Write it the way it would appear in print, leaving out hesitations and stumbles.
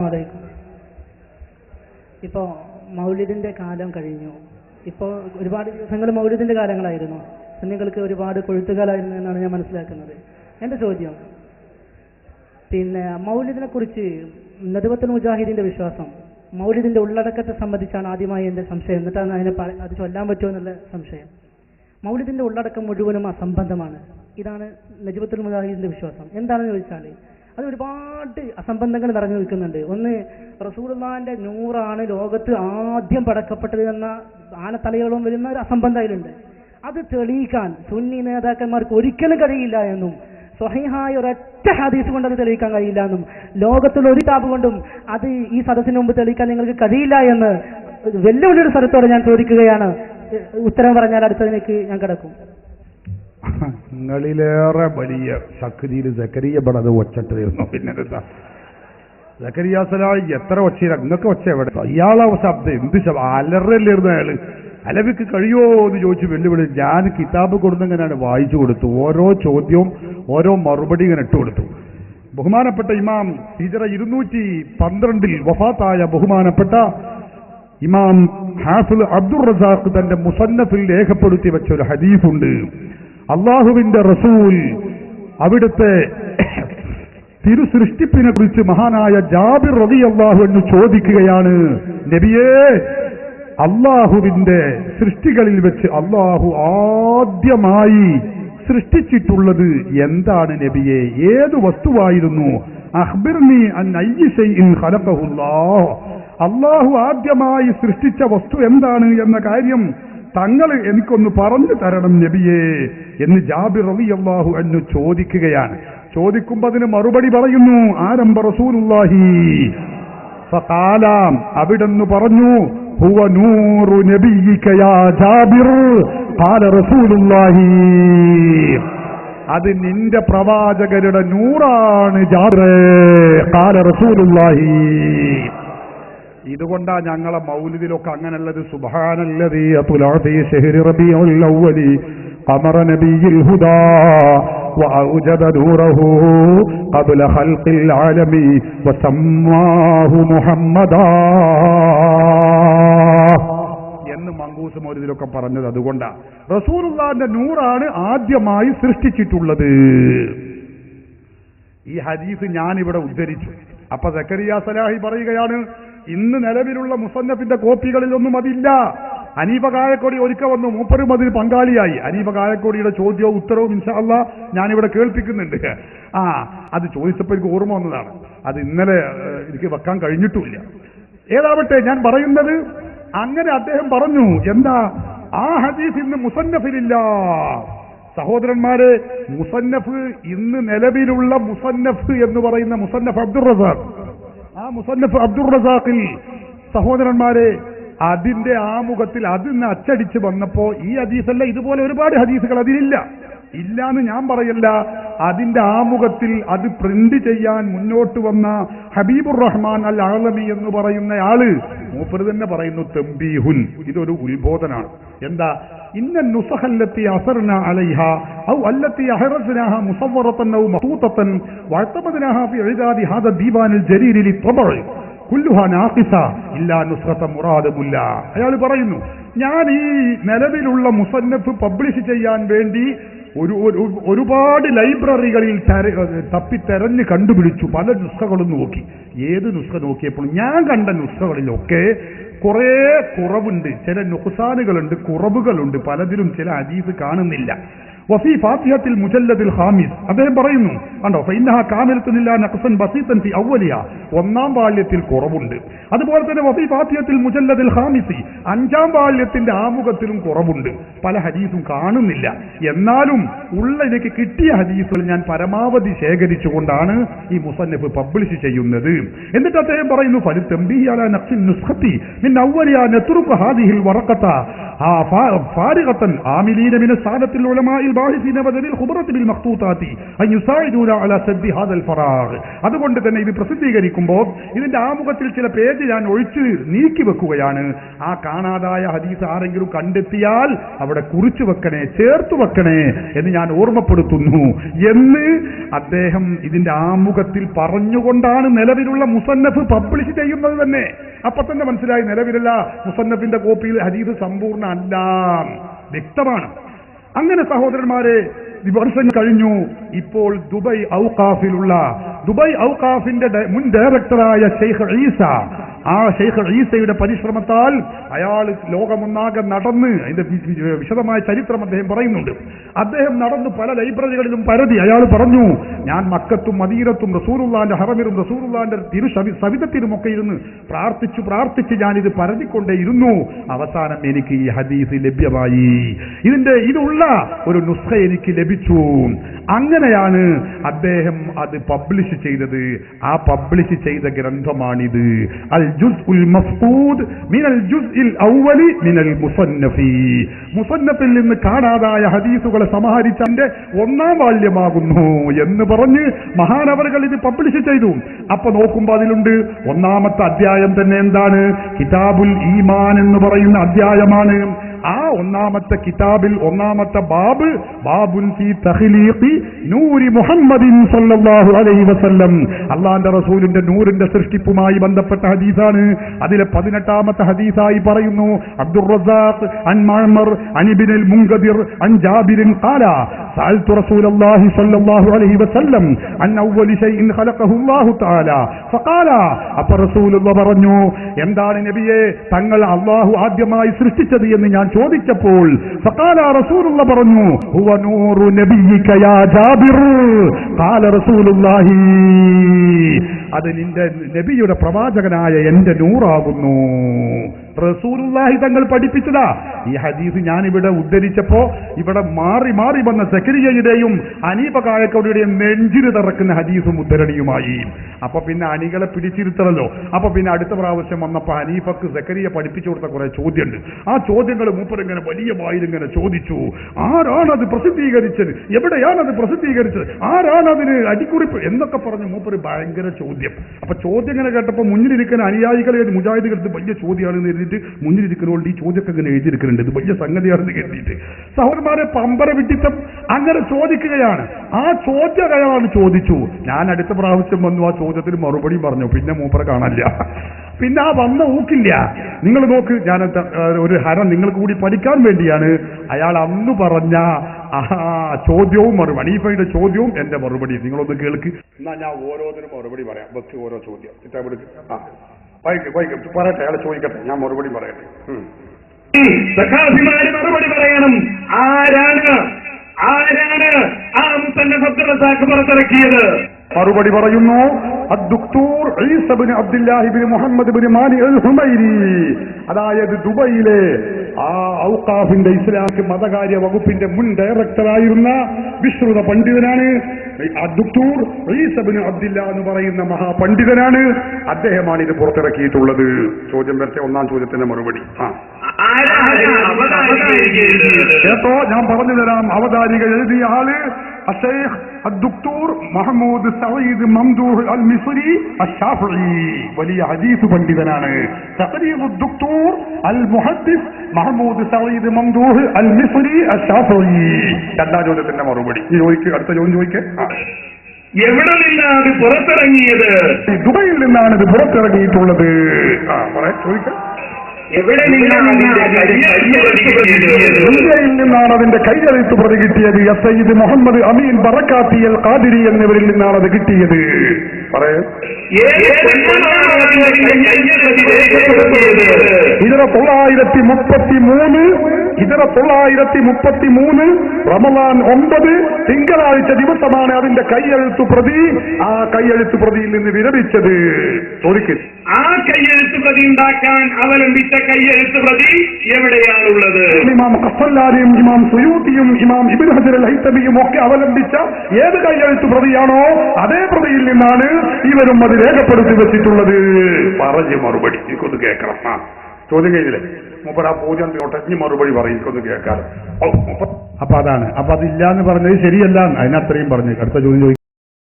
വലൈക്കും. ഇപ്പോൾ മൗലിദിൻ്റെ കാലം കഴിഞ്ഞു. ഇപ്പോൾ ഒരുപാട് ദിവസങ്ങൾ മൗലിദിൻ്റെ കാലങ്ങളായിരുന്നു. സുന്നികൾക്ക് ഒരുപാട് കൊഴുത്തുകാലായിരുന്നു എന്നാണ് ഞാൻ മനസ്സിലാക്കുന്നത്. എൻ്റെ ചോദ്യം, പിന്നെ മൗലിദിനെ കുറിച്ച് നദ്വത്തുൽ മുജാഹിദിൻ്റെ വിശ്വാസം, മൗലിദിൻ്റെ ഉള്ളടക്കത്തെ സംബന്ധിച്ചാണ് ആദ്യമായി എൻ്റെ സംശയം. എന്നിട്ടാണ് അത് ചൊല്ലാൻ പറ്റുമോ എന്നുള്ള സംശയം. മൗലിദിൻ്റെ ഉള്ളടക്കം മുഴുവനും അസംബന്ധമാണ്. ഇതാണ് നജ്വത്തുൽ മുജാഹിദിൻ്റെ വിശ്വാസം. എന്താണെന്ന് ചോദിച്ചാൽ അത് ഒരുപാട് അസംബന്ധങ്ങൾ നിറഞ്ഞു നിൽക്കുന്നുണ്ട്. ഒന്ന്, റസൂലുള്ളാഹിന്റെ നൂറാണ് ലോകത്ത് ആദ്യം പടക്കപ്പെട്ടത് എന്ന ആനത്തലയോളം വരുന്ന ഒരു അസംബന്ധം അതിലുണ്ട്. അത് തെളിയിക്കാൻ സുന്നി നേതാക്കന്മാർക്ക് ഒരിക്കലും കഴിയില്ല എന്നും, സ്വഹീഹായ ഒരൊറ്റ ഹദീസ് കൊണ്ട് അത് തെളിയിക്കാൻ കഴിയില്ല എന്നും, ലോകത്തുള്ള ഒരു കിതാബ് കൊണ്ടും അത് ഈ സദസ്സിന് മുമ്പ് തെളിയിക്കാൻ നിങ്ങൾക്ക് കഴിയില്ല എന്ന് വെല്ലുവിളിയുടെ സ്ഥലത്തോടെ ഞാൻ ചോദിക്കുകയാണ്. ഉത്തരം പറഞ്ഞാൽ അടുത്തതിലേക്ക് ഞാൻ കിടക്കും. നിങ്ങളിലേറെ വലിയ ശക്തിയിൽ സക്കരിയ പടത് ഒച്ചട്ട് തീർന്നു. പിന്നെ സക്കരിയ സലാഹി എത്ര ഒച്ചയില്ല, നിങ്ങൾക്ക് ഒച്ച എവിടെ? ഇയാളെ ശബ്ദം എന്ത് അലറല്ലായിരുന്നു അയാള്. അലവിക്ക് കഴിയുമോ എന്ന് ചോദിച്ചു വെല്ലുവിളി. ഞാൻ കിതാബ് കൊടുത്തെങ്ങനെയാണ് വായിച്ചു കൊടുത്തു. ഓരോ ചോദ്യവും ഓരോ മറുപടി ഇങ്ങനെ ഇട്ട് കൊടുത്തു. ബഹുമാനപ്പെട്ട ഇമാം ഹിജറ 212 വഫാത്തായ ബഹുമാനപ്പെട്ട ഇമാം ഹാഫിദ് അബ്ദുർ റസാഖ് തന്റെ മുസന്നഫിൽ രേഖപ്പെടുത്തി വെച്ച ഒരു ഹദീസുണ്ട്. അള്ളാഹുവിന്റെ റസൂൽ അവിടുത്തെ തിരുസൃഷ്ടിപ്പിനെ കുറിച്ച് മഹാനായ ജാബിർ റളിയല്ലാഹു അൻഹു ചോദിക്കുകയാണ്, നബിയേ, അള്ളാഹുവിന്റെ സൃഷ്ടികളിൽ വെച്ച് അള്ളാഹു ആദ്യമായി സൃഷ്ടിച്ചിട്ടുള്ളത് എന്താണ് നബിയേ? ഏതു വസ്തുവായിരുന്നു? അഖ്ബിർനി അൻ അയ്യി ശൈഇൻ ഖലഖഹുല്ലാഹ്. അള്ളാഹു ആദ്യമായി സൃഷ്ടിച്ച വസ്തു എന്താണ് എന്ന കാര്യം തങ്ങൾ എനിക്കൊന്ന് പറഞ്ഞു തരണം നബിയേ എന്ന് ജാബിർ റളിയല്ലാഹു അൻഹു ചോദിക്കുകയാണ്. ചോദിക്കുമ്പോൾ അതിന് മറുപടി പറയുന്നു, ആരംഭ റസൂലുള്ളാഹി ഫഖാല, അവിടെന്ന് പറഞ്ഞു, ഹുവ നൂറു നബിയിക യാ ജാബിർ ഖാല റസൂലുള്ളാഹി, അത് നിന്റെ പ്രവാചകരുടെ നൂറാണ് ജാബിർ ഖാല റസൂലുള്ളാഹി. ഇതുകൊണ്ടാ ഞങ്ങളെ മൗലിദിലൊക്കെ അങ്ങനെയുള്ളത്. സുബ്ഹാനല്ലദീ തുലഅ ഫീ ശഹ്രി റബീഉൽ അവ്വലി ഖമറ നബിയിൽ ഹുദാ വഅൗജദ നൂറഹു ഖബ്ല ഖൽഖിൽ ആലമി വസമ്മാഹു മുഹമ്മദാ എന്ന് മങ്കൂസ് മൗലിദിലൊക്കെ പറഞ്ഞത്. അതുകൊണ്ടാ റസൂലുള്ളാഹിന്റെ നൂറാണ് ആദ്യമായി സൃഷ്ടിച്ചിട്ടുള്ളത്. ഈ ഹദീസ് ഞാനിവിടെ ഉദ്ധരിച്ചു. അപ്പൊ സക്കരിയ സലാഹി പറയുകയാണ്, ഇന്ന് നിലവിലുള്ള മുസന്നഫിന്റെ കോപ്പികളിലൊന്നും അതില്ല. ഹനീഫ കായക്കൊടി ഒരുക്ക വന്നു, മൂപ്പരും അതിൽ പങ്കാളിയായി. ഹനീഫ കായക്കൊടിയുടെ ചോദ്യവും ഉത്തരവും ഇൻഷാ അല്ലാഹ് ഞാനിവിടെ കേൾപ്പിക്കുന്നുണ്ട്. അത് ചോദിച്ചപ്പോൾ എനിക്ക് ഓർമ്മ വന്നതാണ്. അത് ഇന്നലെ എനിക്ക് വെക്കാൻ കഴിഞ്ഞിട്ടുമില്ല. ഏതാവട്ടെ, ഞാൻ പറയുന്നത്, അങ്ങനെ അദ്ദേഹം പറഞ്ഞു, എന്താ ആ ഹദീസ് ഇന്ന് മുസന്നഫിലില്ല. സഹോദരന്മാരെ, മുസന്നഫ് ഇന്ന് നിലവിലുള്ള മുസന്നഫ് എന്ന് പറയുന്ന മുസന്നഫ് അബ്ദുർ റസാഖ്, ആ മുസന്നഫ് അബ്ദുർ റസാഖിൽ സഹോദരന്മാരെ അതിന്റെ ആമുഖത്തിൽ അതിന്ന് അച്ചടിച്ച് വന്നപ്പോ ഈ ഹദീസല്ല, ഇതുപോലെ ഒരുപാട് ഹദീസുകൾ അതിലില്ല. ഇല്ലാന്ന് ഞാൻ പറയല്ല. അതിന്റെ ആമുഖത്തിൽ അത് പ്രിന്റ് ചെയ്യാൻ മുന്നോട്ട് വന്ന ഹബീബുർ റഹ്മാൻ അൽ ആലമി എന്ന് പറയുന്ന ആള് മൂപ്പര് തന്നെ പറയുന്നു, തംബീഹുൻ, ഇതൊരു ഉത്ബോധനാണ്. എന്താ? ഇന്ന നുസഹല്ലത്തി അസർന അലൈഹ ഔ അല്ലത്തി അഹറസ്നാഹ മുസവ്വറതൻ ഔ മഖൂതതൻ വഅതമദ്നാഹ ഫി ഇദാദി ഹാദ ദീവാനിൽ ജരീരി ലിതബർ കുല്ലുഹാ നാഖിസ ഇല്ലാ നുസ്ഖത മുറാദുല്ല. അയാൾ പറയുന്നു, ഞാൻ ഈ നിലവിലുള്ള മുസന്നഫ് പബ്ലിഷ് ചെയ്യാൻ വേണ്ടി ഒരുപാട് ലൈബ്രറികളിൽ തപ്പിത്തെരഞ്ഞ് കണ്ടുപിടിച്ചു. പല നുസ്ഖകളും നോക്കി. ഏത് നുസ്ഖ നോക്കിയപ്പോൾ ഞാൻ കണ്ട നുസ്ഖകളിലൊക്കെ കുറെ കുറവുണ്ട്, ചില നുഖ്സാനുകളുണ്ട്, കുറവുകളുണ്ട്. പലതിലും ചില ഹദീസ് കാണുന്നില്ല. വഫീ ഫാത്തിഹത്തിൽ മുജല്ലദിൽ ഖാമിസ് അദ്ദേഹം പറയുന്നു, കണ്ടോ, ഫഇന്നഹാ കാമിലത്തുൻ ഇല്ലാ നഖ്സൻ ബസീതൻ ഫി അവ്വലിഹാ, ഒന്നാം വാല്യത്തിൽ കുറവുണ്ട്. അതുപോലെ തന്നെ വഫീ ഫാത്തിഹത്തിൽ മുജല്ലദിൽ ഖാമിസി, അഞ്ചാം വാല്യത്തിന്റെ ആമുഖത്തിലും കുറവുണ്ട്. പല ഹദീസും കാണുന്നില്ല. എന്നാലും ഉള്ള എനിക്ക് കിട്ടിയ ഹദീസുകൾ ഞാൻ പരമാവധി ശേഖരിച്ചുകൊണ്ടാണ് ഈ മുസന്നഫ് പബ്ലിഷ് ചെയ്യുന്നത്. എന്നിട്ട് അദ്ദേഹം പറയുന്നു, ഫലിതംബീഹി അലാ നഖ്സിൻ നുസ്ഖതി മിൻ അവ്വലിഹാ നത്റുക ഹാദിഹിൽ വറഖത ഫാരിഖതൻ ആമിലീന മിന സാദത്തിൽ ഉലമാഇൽ الباحثين بدل الخبرة بالمخطوطات أن يساعدونا على سد هذا الفراغ. അതുകൊണ്ട് തന്നെ ഇത് പ്രസിദ്ധീകരിക്കുമ്പോൾ ഇതിന്റെ ആമുഖത്തിൽ ചില പേജ് ഞാൻ ഒഴിച്ച് നീക്കി വെക്കുകയാണ്. ആ കാണാതായ ഹദീസ് ആരെങ്കിലും കണ്ടെത്തിയാൽ അവിടെ കുറിച്ചു വെക്കണേ, ചേർത്തു വെക്കണേ എന്ന് ഞാൻ ഓർമ്മപ്പെടുത്തുന്നു എന്ന് അദ്ദേഹം ഇതിന്റെ ആമുഖത്തിൽ പറഞ്ഞുകൊണ്ടാണ് നിലവിലുള്ള മുസന്നഫ് പബ്ലിഷ് ചെയ്യുന്നത് തന്നെ. അപ്പൊ തന്നെ മനസ്സിലായി നിലവിലുള്ള മുസന്നഫിന്റെ കോപ്പിയിൽ ഹദീസ് സമ്പൂർണ്ണ അല്ല, വ്യക്തമാണ്. അങ്ങനെ സഹോദരന്മാരെ, വർഷം കഴിഞ്ഞു. ഇപ്പോൾ ദുബൈ ഔഖാഫിന്റെ മുൻ ഡയറക്ടറായ ഷെയ്ഖ് ഈസ, ആ ഷെയ്ഖ് ഈസയുടെ പരിശ്രമത്താൽ അയാൾ ലോകമൊന്നാകെ നടന്ന്, അതിന്റെ വിശദമായ ചരിത്രം അദ്ദേഹം പറയുന്നുണ്ട്. അദ്ദേഹം നടന്നു പല ലൈബ്രറികളിലും പരതി. അയാൾ പറഞ്ഞു, ഞാൻ മക്കത്തും മദീനത്തും റസൂലുള്ളാഹിന്റെ ഹറമിലും റസൂലുള്ളാഹിന്റെ സവിധത്തിലുമൊക്കെ ഇരുന്ന് പ്രാർത്ഥിച്ച് ഞാനിത് പരതിക്കൊണ്ടേയിരുന്നു. അവസാനം എനിക്ക് ഈ ഹദീസ് ലഭ്യമായി, ഇതുള്ള ഒരു നുസ്ഖ എനിക്ക് ലഭിച്ചു. അങ്ങനെയാണ് അദ്ദേഹം അത് പബ്ലിഷ് ചെയ്തത്. ആ പബ്ലിഷ് ചെയ്ത ഗ്രന്ഥമാണിത്, അൽ ജുസ്ഉൽ മഫ്ഖൂദ് മിനൽ ജുസ്ഇൽ അവ്വലി മിനൽ മുസന്നഫി. മുസന്നഫിൽ നിന്ന് കാണാതായ ഹദീസുകളെ സമാഹരിച്ചതിന്റെ 1ാം വാല്യമാകുന്നു എന്ന് പറഞ്ഞ് മഹാനവറുകൾ ഇത് പബ്ലിഷ് ചെയ്തു. അപ്പൊ നോക്കുമ്പോ അതിലുണ്ട് 1ാമത്തെ അധ്യായം തന്നെ എന്താണ്? കിതാബുൽ ഈമാൻ എന്ന് പറയുന്ന അധ്യായമാണ്. ആ 1ാമത്തെ കിതാബിൽ 1ാമത്തെ ബാബുൻ ഫീ തഖ്ലീഖി നൂരി മുഹമ്മദിൻ സല്ലല്ലാഹു അലൈഹി വസല്ലം, അല്ലാഹുവിന്റെ റസൂലിന്റെ നൂറിന്റെ സൃഷ്ടിപ്പുമായി ബന്ധപ്പെട്ട ഹദീസാണ്. അതിലെ 18ാമത്തെ ഹദീസായി പറയുന്നു, അബ്ദുർ റസാഖ് അൻ മഅ്മർ അൻ ഇബ്നുൽ മുൻകദിർ അൻ ജാബിർ ഖാല സഅൽതു റസൂലല്ലാഹി സല്ലല്ലാഹു അലൈഹി വസല്ലം അൻ അവ്വലി ശൈഇൻ ഖലഖഹു അല്ലാഹു തആല ഫഖാല. അപ്പോൾ റസൂലുള്ളാഹി പറഞ്ഞു, എന്താണ് നബിയെ തങ്ങൾ അല്ലാഹു ആദ്യമായി സൃഷ്ടിച്ചത് എന്ന് ഞാൻ ചോദിച്ചപ്പോൾ ഫഖാല റസൂലുള്ളാഹി പറഞ്ഞു, ഹുവ നൂറു നബിയിക യാ ജാബിർ. ഖാല റസൂലുള്ളാഹി, അത് നിന്റെ നബിയുടെ പ്രവാചകനായ എന്റെ നൂറാകുന്നു. റസൂലുള്ളാഹി തങ്ങൾ പഠിപ്പിച്ചതാ. ഈ ഹദീസ് ഞാനിവിടെ ഉദ്ധരിച്ചപ്പോ ഇവിടെ മാറി മാറി വന്ന സക്കരിയയുടെയും അനീഫ കായക്കോടിയുടെയും നെഞ്ചിന് തറക്കുന്ന ഹദീസും ഉദ്ധരണിയുമായി. അപ്പൊ പിന്നെ അണികളെ പിടിച്ചിരുത്തണല്ലോ. അപ്പൊ പിന്നെ അടുത്ത പ്രാവശ്യം വന്നപ്പോ ഹനീഫക്ക് സക്കരിയ പഠിപ്പിച്ചു കൊടുത്ത കുറെ ചോദ്യമുണ്ട്. ആ ചോദ്യങ്ങൾ മൂപ്പരിങ്ങനെ വലിയ വായിലിങ്ങനെ ചോദിച്ചു. ആരാണത് പ്രസിദ്ധീകരിച്ചത്, എവിടെയാണത് പ്രസിദ്ധീകരിച്ചത്, ആരാണതിന് അടിക്കുറിപ്പ് എന്നൊക്കെ പറഞ്ഞ് മൂപ്പര് ഭയങ്കര ചോദ്യം. അപ്പൊ ചോദ്യം ഇങ്ങനെ കേട്ടപ്പോ മുന്നിലിരിക്കുന്ന അനുയായികളെ മുജാഹിദുകൾക്ക് വലിയ ചോദ്യമാണെന്ന് എഴുതിയിട്ട് മുന്നിലിരിക്കുന്നതുകൊണ്ട് ഈ ചോദ്യമൊക്കെ ഇങ്ങനെ എഴുതിയിരിക്കുന്നുണ്ട്. ഇത് വലിയ സംഗതിയാണെന്ന് കരുതിയിട്ട് സഹോദരന്മാരെ പമ്പര വിട്ടിത്തം അങ്ങനെ ചോദിക്കുകയാണ്. ആ ചോദ്യം അയാളാണ് ചോദിച്ചു. ഞാൻ അടുത്ത പ്രാവശ്യം വന്നു ആ ചോദ്യത്തിന് മറുപടി പറഞ്ഞു. പിന്നെ മൂപ്പരെ കാണാനില്ല, പിന്നെ ആ വന്ന ഊക്കില്ല. നിങ്ങൾ നോക്ക്, ഞാൻ ഒരു ഹരം നിങ്ങൾക്ക് കൂടി പഠിക്കാൻ വേണ്ടിയാണ് അയാൾ അന്ന് പറഞ്ഞ ആ ചോദ്യവും മറുപടി, അനീഫയുടെ ചോദ്യവും എന്റെ മറുപടി നിങ്ങളൊന്ന് കേൾക്ക്. എന്നാ ഞാൻ ഓരോന്നിനും മറുപടി പറയാം. ബസ് ഓരോ ചോദ്യം പറയട്ടെ, അയാൾ ചോദിക്കട്ടെ, ഞാൻ മറുപടി പറയട്ടെ. സഖാഫിമാര് മറുപടി പറയണം. ആരാണ് ആ മുസന്നഫ് അബ്ദുർ റസാഖ് പുറത്തിറക്കിയത്? മറുപടി പറയുന്നു, അദ്ദുക്തൂർ ഈസ ഇബ്നു അബ്ദുല്ലാഹി ഇബ്നു മുഹമ്മദ് ഇബ്നു മാനി അൽ ഹുമൈരി, അതായത് ദുബൈയിലെ ആ ഔഖാഫിന്റെ ഇസ്ലാമിക് മതകാര്യ വകുപ്പിന്റെ മുൻ ഡയറക്ടറായിരുന്ന വിശ്രുത പണ്ഡിതനാണ്. അദ്ദുക്തൂർ ഈസ ഇബ്നു അബ്ദുല്ലാ എന്ന് പറയുന്ന മഹാപണ്ഡിതനാണ്. അദ്ദേഹമാണ് ഇത് പുറത്തിറക്കിയിട്ടുള്ളത്. ചോദ്യം വരട്ടെ, 1ാം ചോദ്യത്തിന്റെ മറുപടി. കേട്ടോ, ഞാൻ പറഞ്ഞു തരാം. അവതാരിക എഴുതിയ ആള് അഷേഖ് അദ്ദുക്തൂർ മഹ്മൂദ് സഈദ് മംദൂഹ് അൽ മിസ്രി അശ്ശാഫിഈ, വലിയ ഹദീസ് പണ്ഡിതനാണ്. തഖരീബ് അദ്ദുക്തൂർ അൽ മുഹദ്ദിസ് മഹ്മൂദ് സഈദ് മംദൂഹ് അൽ മിസ്രി അശ്ശാഫിഈ. 2ാം ചോദ്യത്തിന്റെ മറുപടി. ഈ ചോദിക്ക്, അടുത്ത ചോദ്യം ചോദിക്കേ. എവിടെ നിന്നാണ് ഇത് പുറത്തിറങ്ങിയത്? ദുബൈയിൽ നിന്നാണ് ഇത് പുറത്തിറങ്ങിയിട്ടുള്ളത്. ചോദിക്കാം. എവിടെ നിന്നാണ് ഇന്ത്യയിൽ നിന്നാണ് അതിന്റെ കൈയെഴുത്ത് പ്രതി കിട്ടിയത്. സയ്യിദ് മുഹമ്മദ് അമീൻ ബറക്കാത്തി അൽ ഖാദിരി എന്നിവരിൽ നിന്നാണ് അത് കിട്ടിയത്. പറയാം. 1933 റമളാൻ 9 തിങ്കളാഴ്ച ദിവസമാണ് അതിന്റെ കൈയെഴുത്ത് പ്രതി ആ കൈയെഴുത്ത് പ്രതിയിൽ നിന്ന് വിരമിച്ചത്. ചോദിക്കും, ആ കൈയെഴുത്ത് പ്രതി ഉണ്ടാക്കാൻ അവലംബിച്ച കൈയെഴുത്ത് പ്രതി എവിടെയാണുള്ളത്? ഇമാം ഖസ്സലാനിയും ഇമാം സുയൂത്തിയും ഇമാം ഇബ്നു ഹജർ അൽ ഹൈതമിയും ഒക്കെ അവലംബിച്ച ഏത് കൈയെഴുത്ത് പ്രതിയാണോ അതേ പ്രതിയിൽ നിന്നാണ് ഇവരും അത് രേഖപ്പെടുത്തി വെച്ചിട്ടുള്ളത്. പറഞ്ഞ് മറുപടി എനിക്കൊന്ന് കേൾക്കണം. ചോദ്യം കഴിഞ്ഞില്ലേ? മൂപ്പർ ആ പൂജ്യം ഒട്ടഞ്ഞ് മറുപടി പറയും, എനിക്കൊന്ന് കേൾക്കാറ്. അപ്പൊ അതാണ്. അപ്പൊ അതില്ല എന്ന് പറഞ്ഞത് ശരിയല്ല, അതിനത്രയും പറഞ്ഞു. അടുത്ത ചോദ്യം ചോദിക്കും.